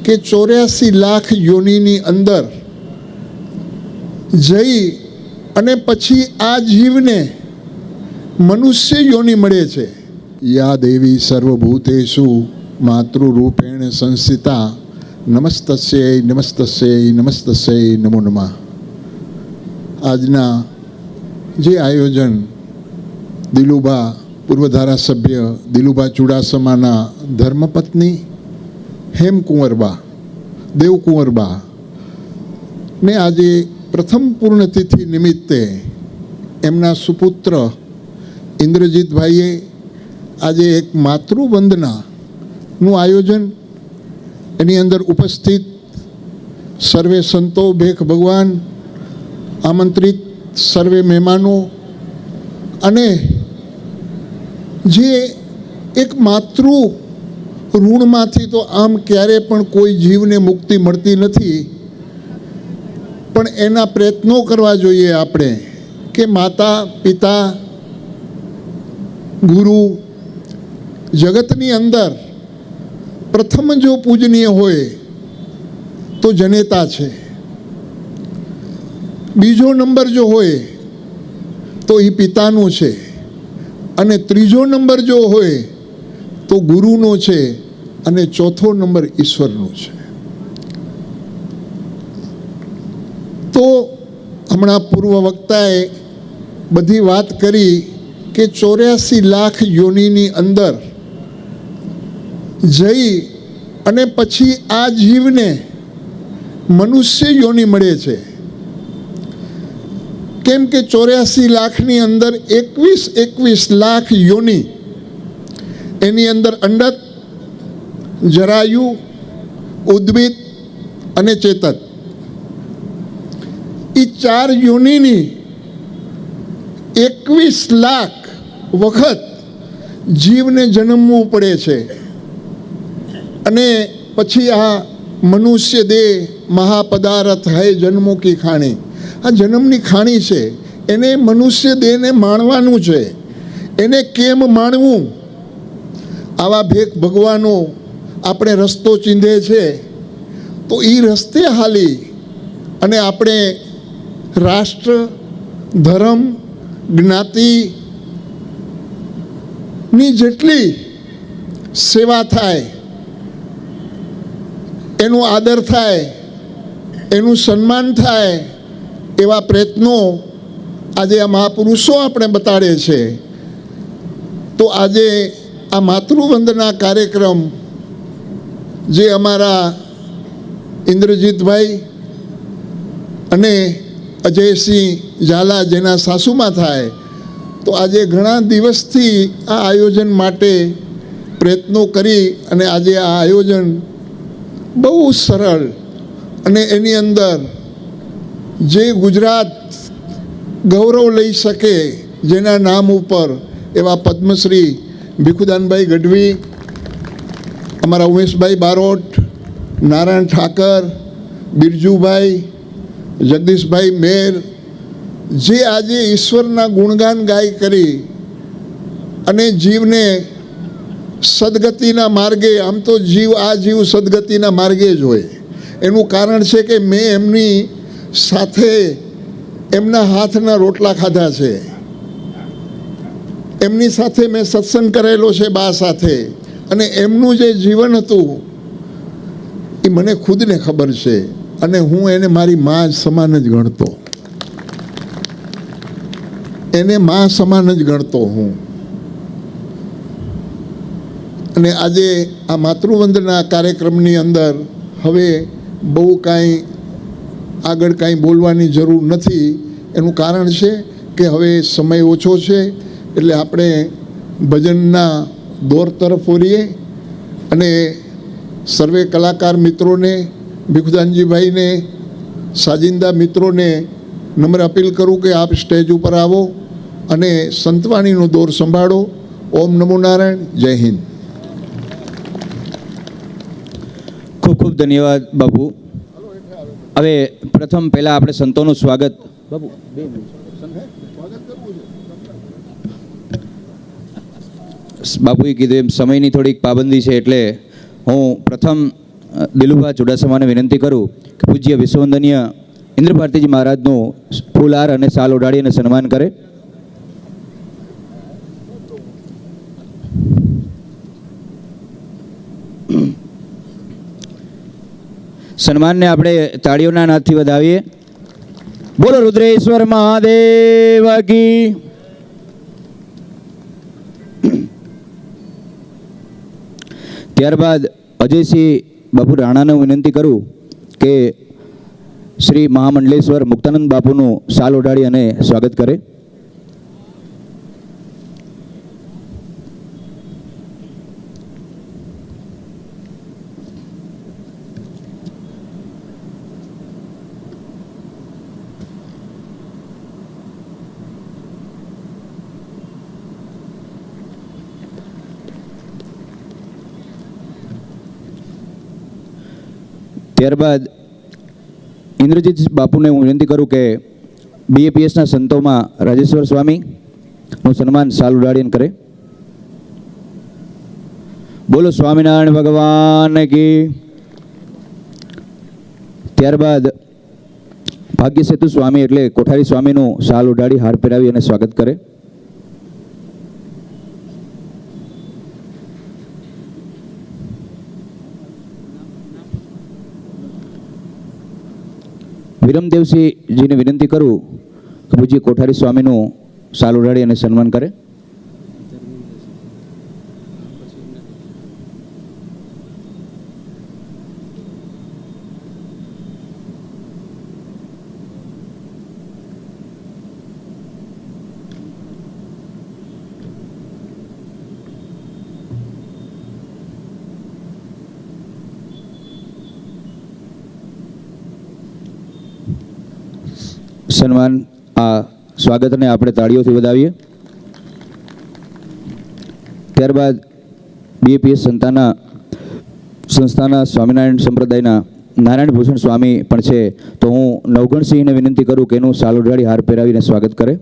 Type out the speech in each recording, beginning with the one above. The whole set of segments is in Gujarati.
કે 84 લાખ યોનિની અંદર જઈ અને પછી આ જીવને મનુષ્ય યોનિ મળે છે. યા દેવી સર્વભૂતેષુ માતૃરૂપેણ સંસ્થિતા નમસ્તસ્યૈ નમસ્તસ્યૈ નમસ્તસ્યૈ નમો નમઃ. આજના જે આયોજન દિલુભા પૂર્વ ધારાસભ્ય દિલુભા ચુડાસમાના ધર્મપત્ની હેમકુંવરબા દેવકુંવરબા ને આજે પ્રથમ પૂર્ણતિથિ નિમિત્તે એમના સુપુત્ર ઇન્દ્રજીતભાઈએ આજે એક માતૃવંદનાનું આયોજન, એની અંદર ઉપસ્થિત સર્વે સંતો, ભેખ ભગવાન, આમંત્રિત સર્વે મહેમાનો અને જે એક માતૃ ઋણમાંથી તો આમ ક્યારે પણ કોઈ જીવને મુક્તિ મળતી નથી, પણ એના પ્રયત્નો કરવા જોઈએ આપણે કે માતા પિતા ગુરુ જગતની અંદર પ્રથમ જો પૂજનીય હોય તો જનેતા છે, બીજો નંબર જો હોય તો એ પિતાનું છે, અને ત્રીજો નંબર જો હોય તો ગુરુનો છે, અને ચોથો નંબર ઈશ્વરનો છે. તો હમણાં પૂર્વ વક્તાએ બધી વાત કરી કે 84 લાખ યોનિની અંદર જઈ અને પછી આ જીવને મનુષ્ય યોનિ મળે છે. કેમ કે 84 લાખની અંદર 21 લાખ યોનિ, એની અંદર અંડક, જરાયુ, ઉદ્ભિત અને ચેતક, એ 4 યોનિની 21 લાખ વખત જીવને જન્મવું પડે છે. અને પછી આ મનુષ્ય દેહ મહાપદારથ હૈ જન્મો કી ખાણી, આ જન્મની ખાણી છે, એને મનુષ્ય દેહને માણવાનું છે. એને કેમ માણવું? આવા ભેખ ભગવાનો આપણે રસ્તો ચીંધે છે, તો એ રસ્તે હાલી અને આપણે રાષ્ટ્ર, ધર્મ, જ્ઞાતિની જેટલી સેવા થાય, એનો આદર થાય, એનું સન્માન થાય, એવા પ્રયત્નો આજે આ મહાપુરુષો આપણે બતાડે છે. તો આજે આ માતૃવંદના કાર્યક્રમ જે અમારા ઇન્દ્રજીતભાઈ અને અજયસિંહ ઝાલા જેના સાસુમાં થાય, તો આજે ઘણા દિવસથી આ આયોજન માટે પ્રયત્નો કરી અને આજે આ આયોજન બહુ સરળ, અને એની અંદર જે ગુજરાત ગૌરવ લઈ શકે જેના નામ ઉપર એવા પદ્મશ્રી ભીખુદાનભાઈ ગઢવી, અમારા ઉમેશભાઈ બારોટ, નારાયણ ઠાકર, બિરજુભાઈ, જગદીશભાઈ મેર, જે આજે ઈશ્વરના ગુણગાન ગાય કરી અને જીવને સદગતિના માર્ગે, આમ તો આ જીવ સદગતિના માર્ગે જ હોય. એનું કારણ છે કે મેં એમની સાથે એમના હાથના રોટલા ખાધા છે, એમની સાથે મેં સત્સંગ કરેલો છે બા સાથે, અને એમનું જે જીવન હતું એ મને ખુદને ખબર છે, અને હું એને મારી મા સમાન જ ગણતો, એને મા સમાન જ ગણતો હું. અને આજે આ માતૃવંદના કાર્યક્રમની અંદર હવે બહુ કાંઈ આગળ કાંઈ બોલવાની જરૂર નથી. એનું કારણ છે કે હવે સમય ઓછો છે, એટલે આપણે ભજનના દોર તરફ વળીએ. અને સર્વે કલાકાર મિત્રોને, ભીખુદાનજીભાઈને, સાજિંદા મિત્રોને નમ્ર અપીલ કરું કે આપ સ્ટેજ ઉપર આવો અને સંતવાણીનો દોર સંભાળો. ઓમ નમો નારાયણ. જય હિન્દ. ખૂબ ખૂબ ધન્યવાદ બાપુ. હવે પ્રથમ પહેલાં આપણે સંતોનું સ્વાગત. બાપુ બાપુએ કીધું એમ સમયની થોડીક પાબંદી છે, એટલે હું પ્રથમ દિલુભા ચુડાસમાને વિનંતી કરું કે પૂજ્ય વિશ્વવંદનીય ઇન્દ્ર ભારતીજી મહારાજનું ફૂલહાર અને શાલ ઓઢાડી અને સન્માન કરે. સન્માનને આપણે તાળીઓના નાદથી વધાવીએ. બોલો રુદ્રેશ્વર મહાદેવ કી. ત્યારબાદ અજયસિંહ બાપુ રાણાને વિનંતી કરું કે શ્રી મહામંડલેશ્વર મુક્તાનંદ બાપુનું શાલ ઓઢાડી અને સ્વાગત કરે. ત્યારબાદ ઇન્દ્રજીત બાપુને હું વિનંતી કરું કે BAPSના સંતોમાં રાજેશ્વર સ્વામીનું સન્માન શાલ ઉડાડીને કરે. બોલો સ્વામિનારાયણ ભગવાન કી. ત્યારબાદ ભાગ્યસેતુ સ્વામી એટલે કોઠારી સ્વામીનું શાલ ઉડાડી હાર પહેરાવી અને સ્વાગત કરે. વિરમદેવસિંહજીને વિનંતી કરું કે પૂજ્ય કોઠારી સ્વામીનું શાલ ઉડાડી અને સન્માન કરે. સન્માન આ સ્વાગતને આપણે તાળીઓથી વધાવીએ. ત્યારબાદ BAPS સંસ્થાના સ્વામિનારાયણ સંપ્રદાયના નારાયણ ભૂષણ સ્વામી પણ છે, તો હું નવગણસિંહને વિનંતી કરું કે એનું શાલ ઉડાડી હાર પહેરાવીને સ્વાગત કરે.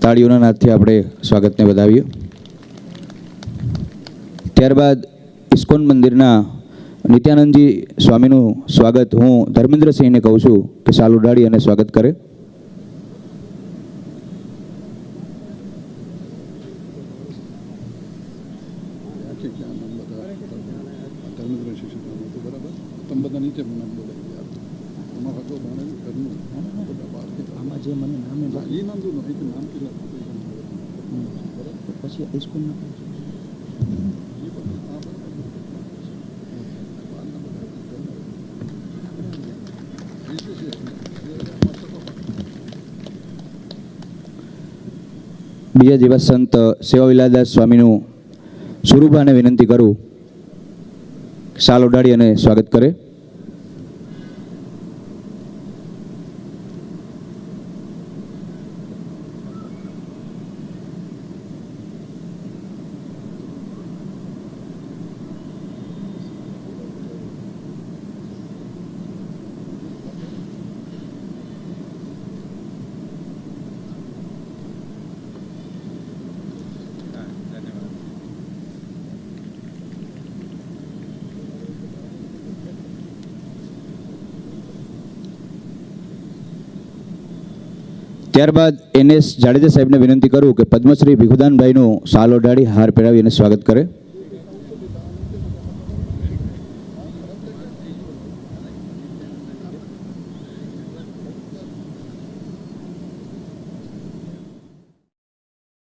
તાળીઓના નાદથી આપણે સ્વાગતને વધાવીએ. ત્યારબાદ ઇસ્કોન મંદિરના નિત્યાનંદજી સ્વામીનું સ્વાગત હું ધર્મેન્દ્રસિંહને કહું છું કે શાલ ઉડાડી અને સ્વાગત કરે. બીજા જેવા સંત સેવા વિલાદાસ સ્વામીનું સુરુભાને વિનંતી કરું શાલ ઉડાડી અને સ્વાગત કરે. ત્યારબાદ NS જાડેજા સાહેબને વિનંતી કરું કે પદ્મશ્રી ભીખુદાનભાઈનું શાલ ઓઢાડી હાર પહેરાવી અને સ્વાગત કરે.